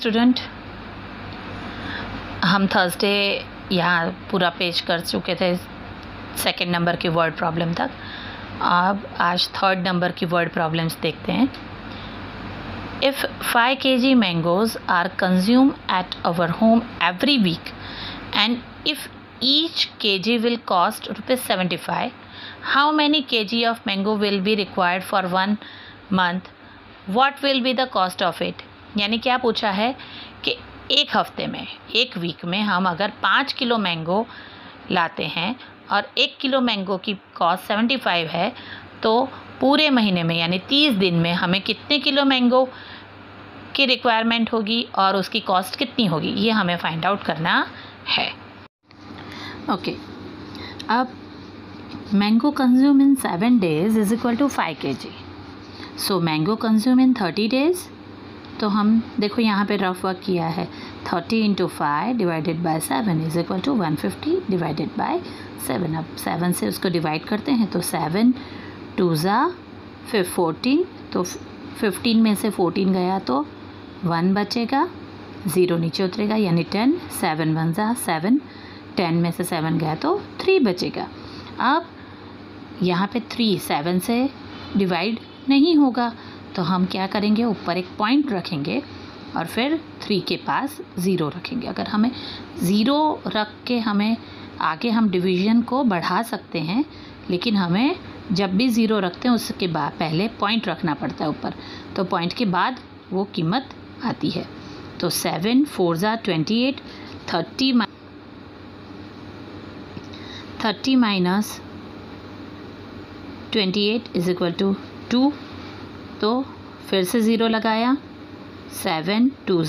Student, हम Thursday यहाँ पूरा पेज कर चुके थे सेकंड नंबर की वर्ड प्रॉब्लम तक। अब आज थर्ड नंबर की वर्ड प्रॉब्लम्स देखते हैं। If 5 kg mangoes are consume at our home every week and if each kg will cost ₹75, how many kg of mango will be required for 1 month, what will be the cost of it. यानी क्या पूछा है कि एक हफ्ते में, एक week में हम अगर 5 किलो मैंगो लाते हैं और 1 किलो मैंगो की कॉस्ट 75 है, तो पूरे महीने में यानी 30 दिन में हमें कितने किलो मैंगो की रिक्वायरमेंट होगी और उसकी कॉस्ट कितनी होगी, ये हमें फाइंड आउट करना है। ओके, अब mango consume in 7 days is equal to 5 kg। So mango consume in 30 days, तो हम देखो यहाँ पे रफ वर्क किया है। 30 × 5 divided by 7 is equal to 150 divided by 7। अब 7 से उसको डिवाइड करते हैं तो 7 2 फिर 14, तो 15 में से 14 गया तो 1 बचेगा, 0 नीचे उतरेगा यानी 10। 7 1 7, 10 में से 7 गया तो 3 बचेगा। अब यहाँ पे 3 7 से डिवाइड नहीं होगा, तो हम क्या करेंगे, ऊपर एक पॉइंट रखेंगे और फिर 3 के पास 0 रखेंगे। अगर हमें 0 रख के हमें आगे हम डिवीज़न को बढ़ा सकते हैं, लेकिन हमें जब भी 0 रखते हैं उसके बाद पहले पॉइंट रखना पड़ता है ऊपर, तो पॉइंट के बाद वो कीमत आती है। तो 7 4 28, 30 माइनस 28 इज इक्वल टू 2, तो फिर से 0 लगाया, 7 2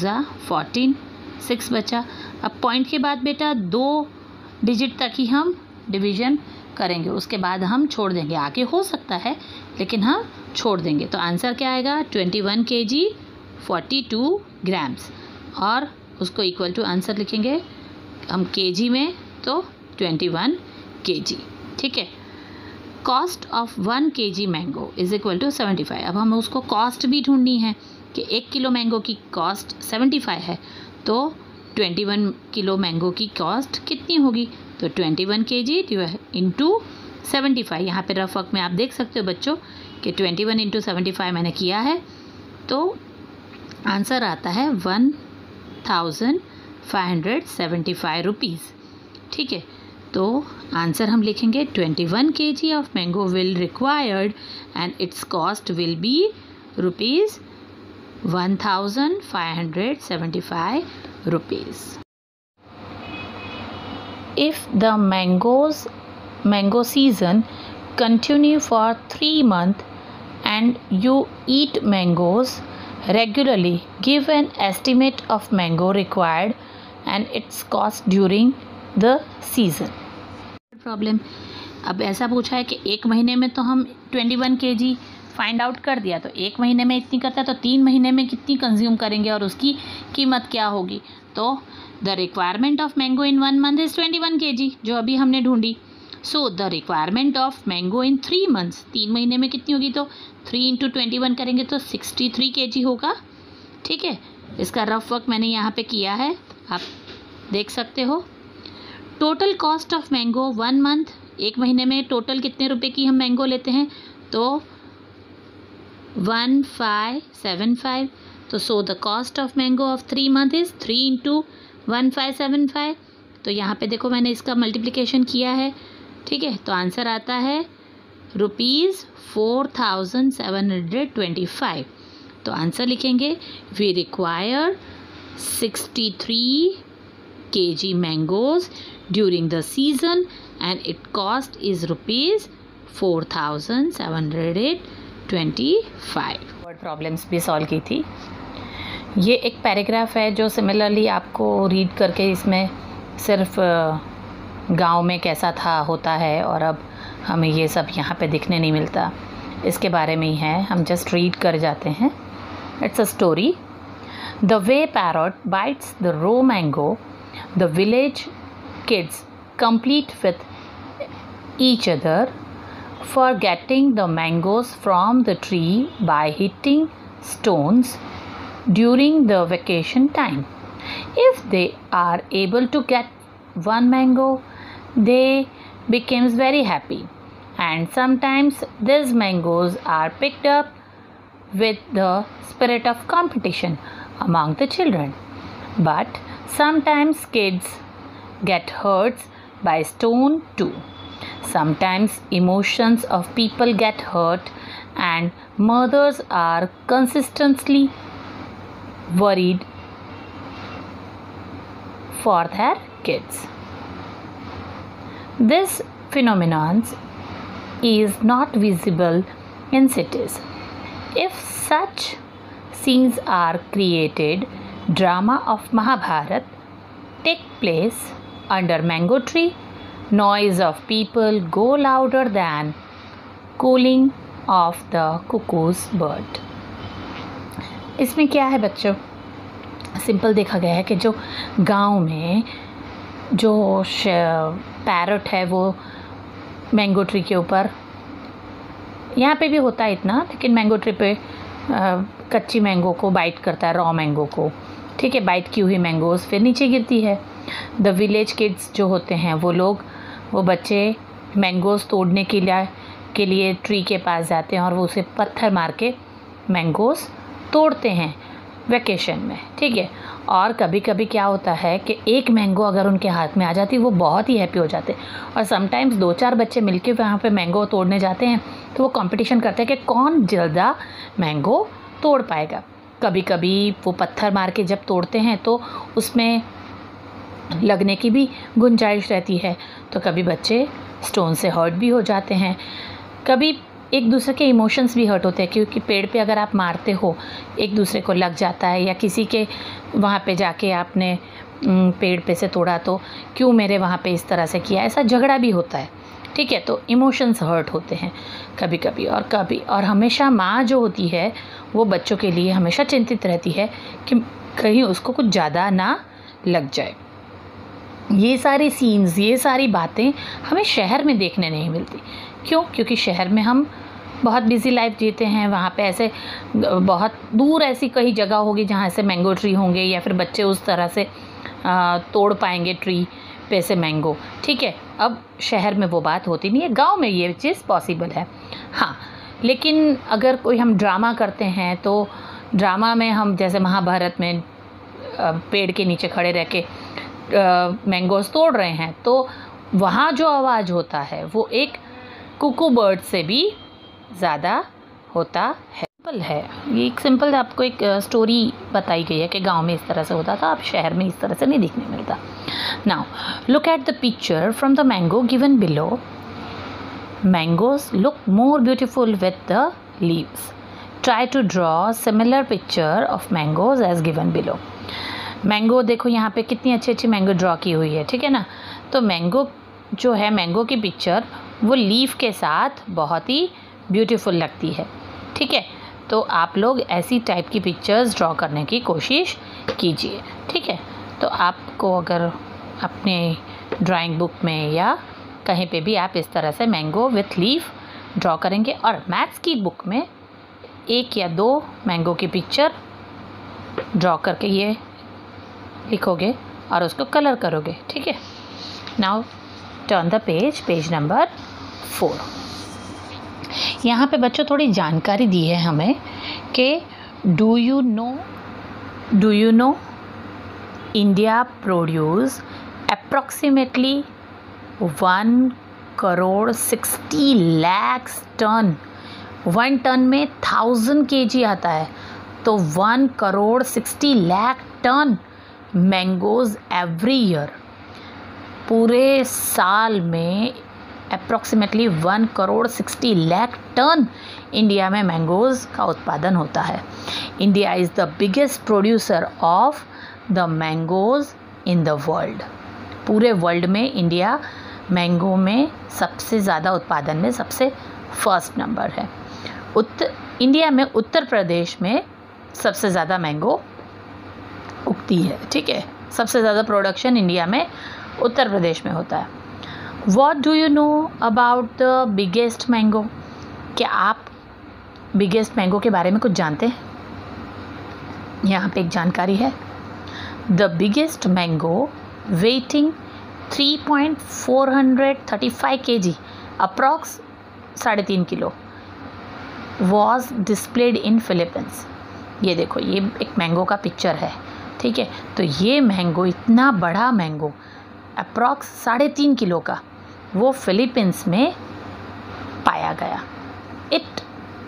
14, 6 बचा। अब पॉइंट के बाद बेटा 2 डिजिट तक ही हम डिवीज़न करेंगे, उसके बाद हम छोड़ देंगे। आगे हो सकता है लेकिन हम छोड़ देंगे। तो आंसर क्या आएगा, 21 kg 42 grams, और उसको इक्वल टू आंसर लिखेंगे हम kg में, तो 21 kg। ठीक है। Cost of 1 kg mango is equal to 75। अब हमें उसको कॉस्ट भी ढूंढनी है कि 1 किलो मैंगो की कॉस्ट 75 है, तो 21 किलो मैंगो की कॉस्ट कितनी होगी, तो 21 kg इंटू 75। यहाँ पे रफ वर्क में आप देख सकते हो बच्चों कि 21 × 75 मैंने किया है, तो आंसर आता है 1575 रुपीज़। ठीक है, तो आंसर हम लिखेंगे 21 kg of mango will required and it's cost will be ₹1575 rupees. If the mango season continue for 3 months and you eat mangoes regularly, give an estimate of mango required and its cost during the season. Problem अब ऐसा पूछा है कि एक महीने में तो हम 21 kg फाइंड आउट कर दिया, तो एक महीने में इतनी करता है तो 3 महीने में कितनी कंज्यूम करेंगे और उसकी कीमत क्या होगी। तो the requirement of mango in 1 month is 21 kg, जो अभी हमने ढूंढी। So the requirement of mango in 3 months, 3 महीने में कितनी होगी, तो 3 × 21 करेंगे तो 63 kg होगा। ठीक है, इसका रफ वर्क मैंने यहाँ पे किया है, आप देख सकते हो। Total cost of mango 1 month, एक महीने में टोटल कितने रुपए की हम मैंगो लेते हैं, तो 1575। तो so the cost of mango of 3 months is 3 × 1575। तो यहाँ पे देखो मैंने इसका मल्टीप्लिकेशन किया है। ठीक है, तो आंसर आता है ₹4725। तो आंसर लिखेंगे we require 63 kg mangoes during the season and it cost is ₹4725। Word problems भी सॉल्व की थी। ये एक पैराग्राफ है जो सिमिलरली आपको रीड करके इसमें सिर्फ गांव में कैसा था होता है और अब हमें ये सब यहाँ पे दिखने नहीं मिलता, इसके बारे में ही है। हम जस्ट रीड कर जाते हैं। It's a story. The way parrot bites the raw mango, the village kids compete with each other for getting the mangoes from the tree by hitting stones during the vacation time. If they are able to get one mango, they becomes very happy, and sometimes these mangoes are picked up with the spirit of competition among the children. But sometimes kids get hurt by stone too. Sometimes emotions of people get hurt, and mothers are consistently worried for their kids. This phenomenon is not visible in cities. If such scenes are created, drama of Mahabharat take place under mango tree. Noise of people go louder than cooling of the cuckoo's bird. इसमें क्या है बच्चों, simple देखा गया है कि जो गांव में जो पैरट है वो मैंगो ट्री के ऊपर, यहाँ पे भी होता है इतना, लेकिन मैंगो ट्री पे कच्ची मैंगो को बाइट करता है, रॉ मैंगो को, ठीक है, बाइट की हुई मैंगोज़ फिर नीचे गिरती है। द विलेज किड्स जो होते हैं वो बच्चे मैंगोज़ तोड़ने के लिए ट्री के पास जाते हैं और वो उसे पत्थर मार के मैंगोज़ तोड़ते हैं वैकेशन में, ठीक है। और कभी कभी क्या होता है कि एक मैंगो अगर उनके हाथ में आ जाती है वो बहुत ही हैप्पी हो जाते हैं, और समटाइम्स 2-4 बच्चे मिलके वहाँ पे मैंगो तोड़ने जाते हैं तो वो कंपटीशन करते हैं कि कौन ज़्यादा मैंगो तोड़ पाएगा। कभी कभी वो पत्थर मार के जब तोड़ते हैं तो उसमें लगने की भी गुंजाइश रहती है, तो कभी बच्चे स्टोन से हर्ट भी हो जाते हैं। कभी एक दूसरे के इमोशंस भी हर्ट होते हैं, क्योंकि पेड़ पे अगर आप मारते हो एक दूसरे को लग जाता है, या किसी के वहाँ पे जाके आपने पेड़ पे से तोड़ा तो क्यों मेरे वहाँ पे इस तरह से किया, ऐसा झगड़ा भी होता है, ठीक है। तो इमोशंस हर्ट होते हैं कभी कभी, और हमेशा माँ जो होती है वो बच्चों के लिए हमेशा चिंतित रहती है कि कहीं उसको कुछ ज़्यादा ना लग जाए। ये सारी सीन्स, ये सारी बातें हमें शहर में देखने नहीं मिलती। क्यों? क्योंकि शहर में हम बहुत बिजी लाइफ जीते हैं, वहाँ पे ऐसे बहुत दूर ऐसी कई जगह होगी जहाँ ऐसे मैंगो ट्री होंगे, या फिर बच्चे उस तरह से तोड़ पाएंगे ट्री पे से मैंगो, ठीक है। अब शहर में वो बात होती नहीं है, गांव में ये चीज़ पॉसिबल है। हाँ, लेकिन अगर कोई हम ड्रामा करते हैं तो ड्रामा में हम जैसे महाभारत में पेड़ के नीचे खड़े रह के मैंगोज़ तोड़ रहे हैं, तो वहाँ जो आवाज़ होता है वो एक कुकू बर्ड से भी ज़्यादा होता है। ये एक सिंपल आपको एक स्टोरी बताई गई है कि गांव में इस तरह से होता था, अब शहर में इस तरह से नहीं दिखने मिलता। Now look at the picture from the mango given below. Mangoes look more beautiful with the leaves. Try to draw similar picture of mangoes as given below. Mango देखो यहाँ पे कितनी अच्छी मैंगो ड्रॉ की हुई है, ठीक है ना। तो मैंगो जो है, मैंगो की पिक्चर वो लीफ के साथ बहुत ही ब्यूटीफुल लगती है, ठीक है। तो आप लोग ऐसी टाइप की पिक्चर्स ड्रॉ करने की कोशिश कीजिए, ठीक है। तो आपको अगर अपने ड्राइंग बुक में या कहीं पे भी आप इस तरह से मैंगो विथ लीफ ड्रॉ करेंगे, और मैथ्स की बुक में 1 या 2 मैंगो की पिक्चर ड्रॉ करके ये लिखोगे और उसको कलर करोगे, ठीक है। Now turn the page number 4। यहाँ पे बच्चों थोड़ी जानकारी दी है हमें कि do you know India produce approximately 1,60,00,000 ton. 1 ton में 1000 kg आता है, तो 1,60,00,000 टन मैंगोज़ एवरी ईयर। पूरे साल में अप्रॉक्सीमेटली 1,60,00,000 टन इंडिया में मैंगोज़ का उत्पादन होता है। India is the biggest producer of the mangoes in the world. पूरे वर्ल्ड में इंडिया मैंगो में सबसे ज़्यादा उत्पादन में सबसे फर्स्ट नंबर है। इंडिया में उत्तर प्रदेश में सबसे ज़्यादा मैंगो उगती है, ठीक है। सबसे ज़्यादा प्रोडक्शन इंडिया में उत्तर प्रदेश में होता है। What do you know about the biggest mango? क्या आप बिगेस्ट मैंगो के बारे में कुछ जानते हैं? यहाँ पे एक जानकारी है, the biggest mango waiting 3.435 kg approx 3.5 kilo was displayed in Philippines. ये देखो, ये एक मैंगो का पिक्चर है, ठीक है। तो ये मैंगो, इतना बड़ा मैंगो अप्रॉक्स 3.5 किलो का, वो फिलीपींस में पाया गया। इट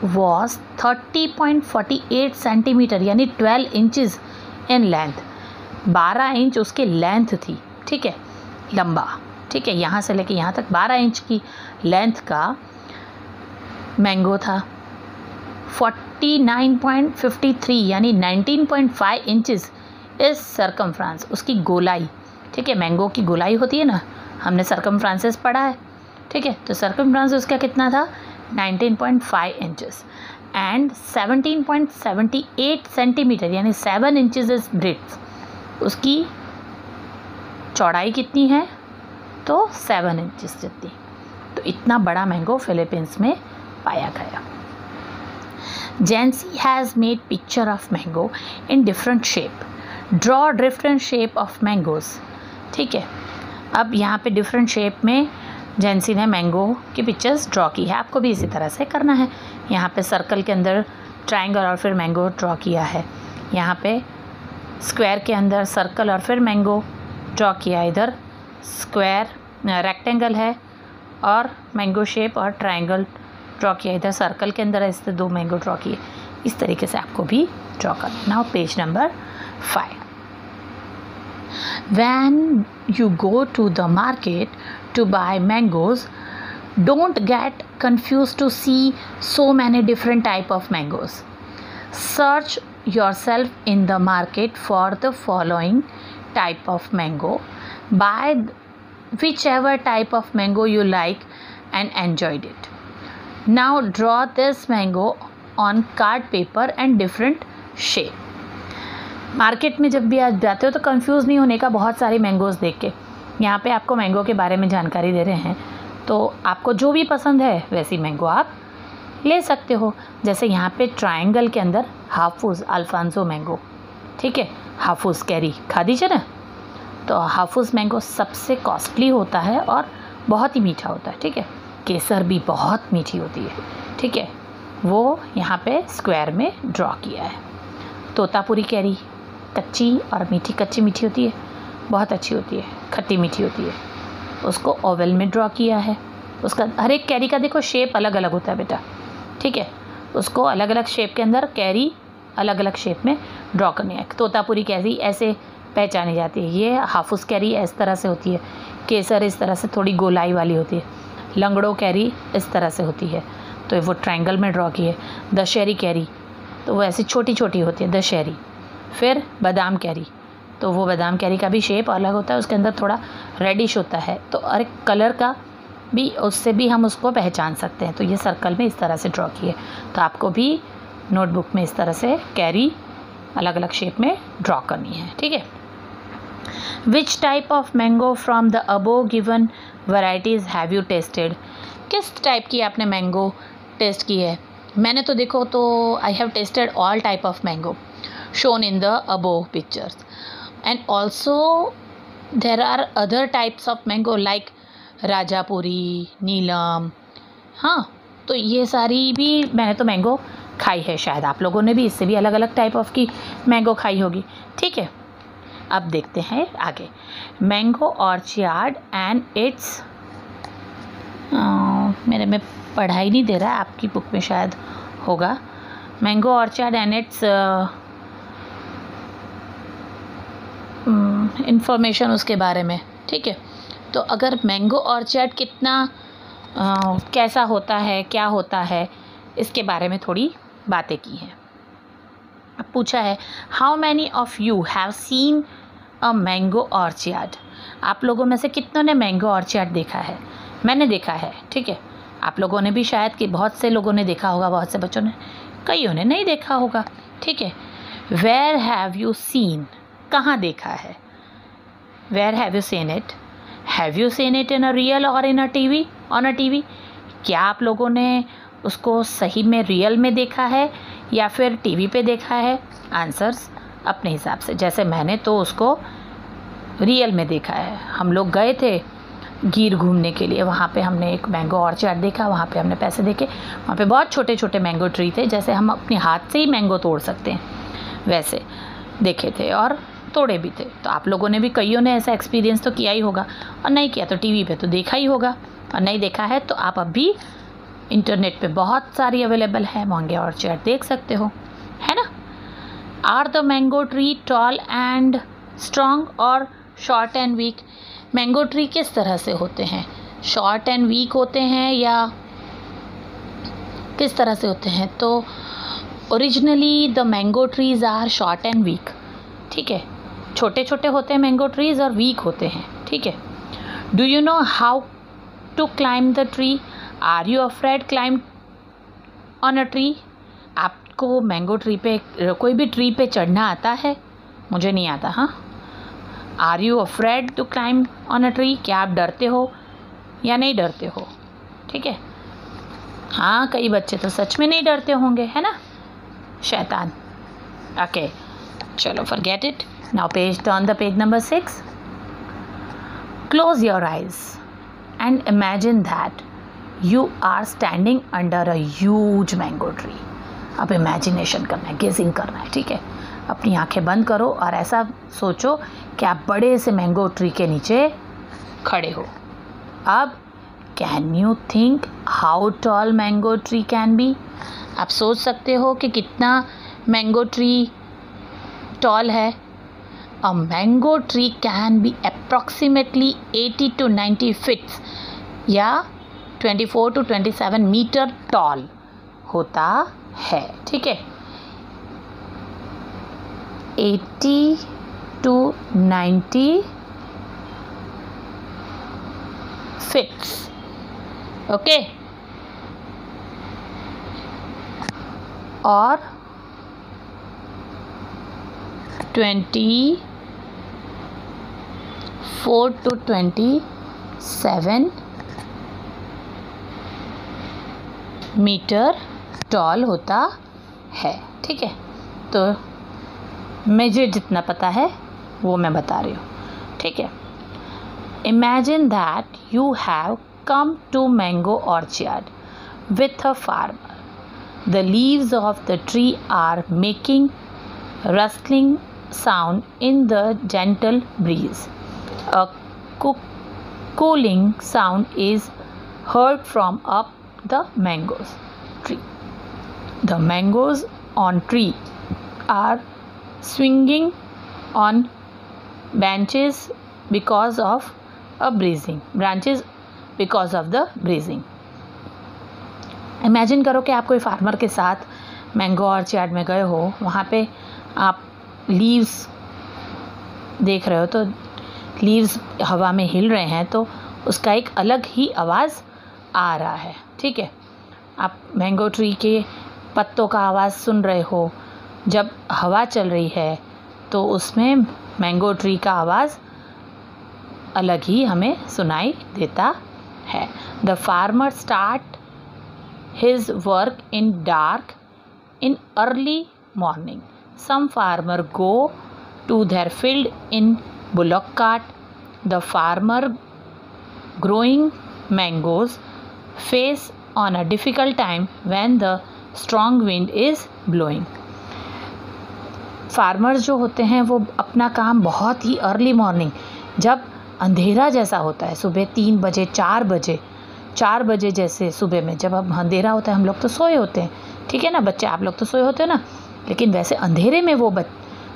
वॉज 30.48 सेंटीमीटर यानी 12 इंचज़ इन लेंथ, 12 इंच उसके लेंथ थी, ठीक है, लंबा, ठीक है, यहाँ से लेके यहाँ तक 12 इंच की लेंथ का मैंगो था। 49.53 यानी 19.5 इंचज़ इस सरकमफ्रांस, उसकी गोलाई, ठीक है, मैंगो की गोलाई होती है ना, हमने सरकमफ्रांसेस पढ़ा है, ठीक है। तो सरकमफ्रांस उसका कितना था, 19.5 इंचज़ एंड 17.78 सेंटीमीटर यानी 7 इंचज़ इज ब्रेड्थ। उसकी चौड़ाई कितनी है, तो 7 इंचज़ जितनी। तो इतना बड़ा मैंगो फिलीपींस में पाया गया। Jansi has made picture of mango in different shape. Draw different shape of mangoes. ठीक है, अब यहाँ पे डिफरेंट शेप में जेंसी ने मैंगो की पिक्चर्स ड्रॉ की है। आपको भी इसी तरह से करना है। यहाँ पे सर्कल के अंदर ट्रायंगल और फिर मैंगो ड्रॉ किया है। यहाँ पे स्क्वायर के अंदर सर्कल और फिर मैंगो ड्रॉ किया। इधर स्क्वायर रेक्टेंगल है और मैंगो शेप और ट्रायंगल ड्रॉ किया। इधर सर्कल के अंदर ऐसे 2 मैंगो ड्रॉ किए। इस तरीके से आपको भी ड्रॉ करना। Now page number 5। When you go to the market to buy mangoes, don't get confused to see so many different type of mangoes. Search yourself in the market for the following type of mango. Buy whichever type of mango you like and enjoyed it. Now draw this mango on card paper and different shape. Market में जब भी आप जाते हो तो confuse नहीं होने का, बहुत सारी मैंगोज़ देख के। यहाँ पे आपको मैंगो के बारे में जानकारी दे रहे हैं, तो आपको जो भी पसंद है वैसी मैंगो आप ले सकते हो। जैसे यहाँ पे ट्रायंगल के अंदर हाफूस अल्फांसो मैंगो, ठीक है, हाफूस कैरी खा दीजिए ना। तो हाफूस मैंगो सबसे कॉस्टली होता है और बहुत ही मीठा होता है, ठीक है। केसर भी बहुत मीठी होती है, ठीक है, वो यहाँ पे स्क्वायर में ड्रॉ किया है। तोतापुरी कैरी कच्ची और मीठी, कच्ची मीठी होती है, बहुत अच्छी होती है, खट्टी मीठी होती है, उसको ओवल में ड्रॉ किया है। उसका हर एक कैरी का देखो शेप अलग अलग होता है बेटा, ठीक है, उसको अलग अलग शेप के अंदर कैरी अलग अलग शेप में ड्रॉ करनी है। तोतापुरी कैरी ऐसे पहचानी जाती है, ये हाफूस कैरी इस तरह से होती है, केसर इस तरह से थोड़ी गोलाई वाली होती है, लंगड़ो कैरी इस तरह से होती है, तो वो ट्रायंगल में ड्रॉ की है। दशहरी कैरी तो वो ऐसी छोटी छोटी होती है, दशहरी। फिर बादाम कैरी, तो वो बादाम कैरी का भी शेप अलग होता है, उसके अंदर थोड़ा रेडिश होता है, तो और एक कलर का भी, उससे भी हम उसको पहचान सकते हैं। तो ये सर्कल में इस तरह से ड्रॉ किए। तो आपको भी नोटबुक में इस तरह से कैरी अलग अलग शेप में ड्रॉ करनी है, ठीक है। Which type of mango from the above given varieties have you tested? किस टाइप की आपने मैंगो टेस्ट की है? मैंने तो देखो तो I have tested all type of mango shown in the above pictures, and also there are other types of mango like Rajapuri, Neelam, हाँ, तो ये सारी भी मैंने तो मैंगो खाई है। शायद आप लोगों ने भी इससे भी अलग अलग टाइप ऑफ की मैंगो खाई होगी, ठीक है। अब देखते हैं आगे। मैंगो ऑर्चार्ड एंड इट्स, मेरे में पढ़ाई नहीं दे रहा है, आपकी बुक में शायद होगा। Mango orchard and it's information उसके बारे में, ठीक है। तो अगर मैंगो ऑर्चार्ड कितना कैसा होता है, क्या होता है, इसके बारे में थोड़ी बातें की हैं। अब पूछा है how many of you have seen a mango orchard? आप लोगों में से कितनों ने मैंगो ऑर्चार्ड देखा है? मैंने देखा है, ठीक है। आप लोगों ने भी शायद कि बहुत से लोगों ने देखा होगा, बहुत से बच्चों ने, कईयों ने नहीं देखा होगा, ठीक है। वेयर हैव यू सीन, कहाँ देखा है? Where have you seen it? Have you seen it in a real और in a TV, on a TV? क्या आप लोगों ने उसको सही में रियल में देखा है या फिर टीवी पे देखा है? आंसर्स अपने हिसाब से। जैसे मैंने तो उसको रियल में देखा है। हम लोग गए थे गिर घूमने के लिए, वहाँ पे हमने एक मैंगो ऑर्चर्ड देखा, वहाँ पे हमने पैसे देके, वहाँ पे बहुत छोटे छोटे मैंगो ट्री थे, जैसे हम अपने हाथ से ही मैंगो तोड़ सकते हैं वैसे देखे थे, और तोड़े भी थे। तो आप लोगों ने भी, कईयों ने ऐसा एक्सपीरियंस तो किया ही होगा, और नहीं किया तो टीवी पे तो देखा ही होगा, और नहीं देखा है तो आप अभी इंटरनेट पे बहुत सारी अवेलेबल है, मैंगो ऑर्चर्ड देख सकते हो, है ना। Are the mango tree tall and strong और short and weak? Mango tree किस तरह से होते हैं? शॉर्ट एंड वीक होते हैं या किस तरह से होते हैं? तो originally the mango trees are short and weak, ठीक है। छोटे छोटे होते हैं मैंगो ट्रीज और वीक होते हैं, ठीक है। Do you know how to climb the tree? Are you afraid climb on a tree? आपको मैंगो ट्री पे, कोई भी ट्री पे चढ़ना आता है? मुझे नहीं आता। हाँ, are you afraid to climb on a tree? क्या आप डरते हो या नहीं डरते हो? ठीक है, हाँ, कई बच्चे तो सच में नहीं डरते होंगे, है ना, शैतान। ओके, चलो forget it. Now page, turn the page number 6। Close your eyes and imagine that you are standing under a huge mango tree. अब इमेजिनेशन करना है, गेजिंग करना है, ठीक है। अपनी आंखें बंद करो और ऐसा सोचो कि आप बड़े से मैंगो ट्री के नीचे खड़े हो। अब can you think how tall mango tree can B? आप सोच सकते हो कि कितना मैंगो ट्री टॉल है। A mango tree can be approximately 80 to 90 feets या 24 to 27 मीटर टॉल होता है, ठीक है। 80 to 90 फीट्स, ओके। और 24 to 27 मीटर टॉल होता है, ठीक है। तो मुझे जितना पता है वो मैं बता रही हूँ, ठीक है। Imagine that you have come to mango orchard with a farmer. The leaves of the tree are making rustling sound in the gentle breeze. A cooling sound is heard from up the mangoes tree. The mangoes on tree are swinging on branches because of a breezing. Imagine करो कि आप कोई farmer के साथ mango orchard में गए हो, वहाँ पे आप लीव्स देख रहे हो, तो लीव्स हवा में हिल रहे हैं, तो उसका एक अलग ही आवाज़ आ रहा है, ठीक है। आप मैंगो ट्री के पत्तों का आवाज़ सुन रहे हो, जब हवा चल रही है तो उसमें मैंगो ट्री का आवाज़ अलग ही हमें सुनाई देता है। The farmer start his work in dark in early morning. Some farmer go to their field in bullock cart. The farmer growing mangoes face on a difficult time when the strong wind is blowing. Farmers जो होते हैं वो अपना काम बहुत ही early morning, जब अंधेरा जैसा होता है, सुबह 3 बजे 4 बजे जैसे सुबह में जब अब अंधेरा होता है, हम लोग तो सोए होते हैं, ठीक है ना बच्चे, आप लोग तो सोए होते हो ना, लेकिन वैसे अंधेरे में वो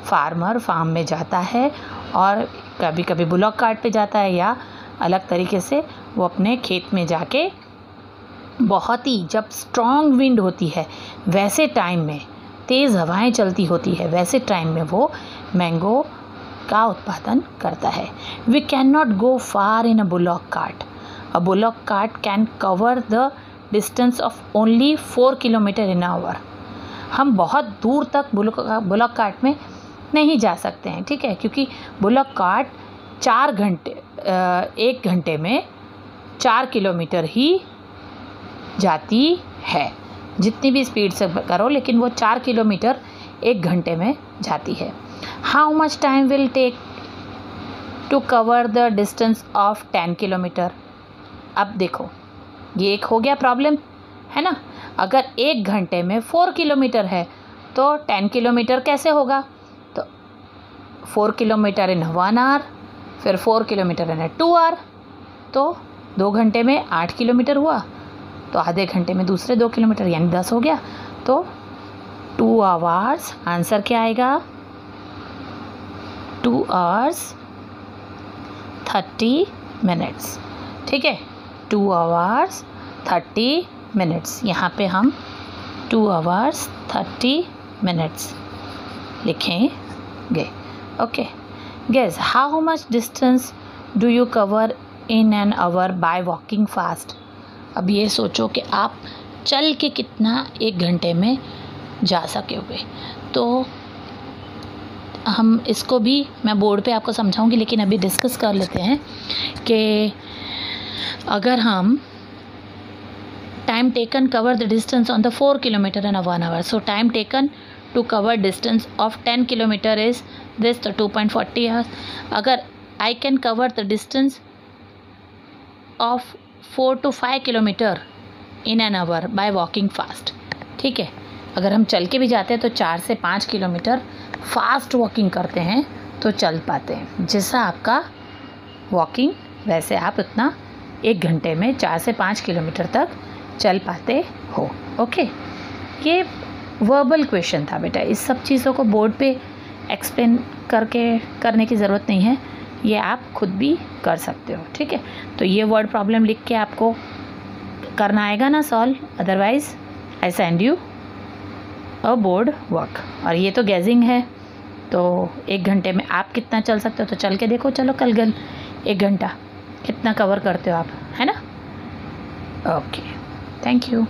फार्मर फार्म में जाता है और कभी कभी बुलॉक कार्ट पे जाता है या अलग तरीके से वो अपने खेत में जाके, बहुत ही जब स्ट्रॉन्ग विंड होती है वैसे टाइम में, तेज़ हवाएं चलती होती है वैसे टाइम में वो मैंगो का उत्पादन करता है. We can not go far in a bullock cart. A bullock cart can cover the distance of only 4 kilometer in hour. हम बहुत दूर तक बुलॉक कार्ट में नहीं जा सकते हैं, ठीक है, क्योंकि बुलॉक कार्ट 1 घंटे में 4 किलोमीटर ही जाती है, जितनी भी स्पीड से करो, लेकिन वो 4 किलोमीटर 1 घंटे में जाती है. How much time will take to cover the distance of 10 kilometer. अब देखो, ये एक हो गया प्रॉब्लम, है ना। अगर 1 घंटे में 4 किलोमीटर है तो 10 किलोमीटर कैसे होगा? तो 4 किलोमीटर इन 1 आवर, फिर 4 किलोमीटर इन 2 आवर, तो 2 घंटे में 8 किलोमीटर हुआ, तो आधे घंटे में दूसरे 2 किलोमीटर, यानी 10 हो गया। तो 2 आवर्स, आंसर क्या आएगा? 2 आवर्स 30 मिनट्स। ठीक है, 2 आवर्स 30 मिनट्स। यहाँ पे हम 2 आवर्स 30 मिनट्स लिखेंगे। Okay, guess how much distance do you cover in an hour by walking fast. अब ये सोचो कि आप चल के कितना 1 घंटे में जा सकोगे। तो हम इसको भी मैं बोर्ड पे आपको समझाऊंगी, लेकिन अभी डिस्कस कर लेते हैं कि अगर हम time taken cover the distance on the 4 kilometer in 1 hour, so time taken to cover distance of 10 kilometer is this, तो 2.40 आवर्स। अगर I can cover the distance of 4 to 5 kilometer in an hour by walking fast. ठीक है, अगर हम चल के भी जाते हैं तो 4 से 5 किलोमीटर फास्ट वॉकिंग करते हैं तो चल पाते हैं। जैसा आपका वॉकिंग वैसे आप उतना 1 घंटे में 4 से 5 किलोमीटर तक चल पाते हो। ओके, ये वर्बल क्वेश्चन था बेटा। इस सब चीज़ों को बोर्ड पे एक्सप्लेन करने की ज़रूरत नहीं है, ये आप खुद भी कर सकते हो। ठीक है, तो ये वर्ड प्रॉब्लम लिख के आपको करना आएगा ना solve, otherwise I send you a board work. और ये तो गैजिंग है, तो 1 घंटे में आप कितना चल सकते हो, तो चल के देखो। चलो कल 1 घंटा कितना कवर करते हो आप, है ना। Okay, thank you.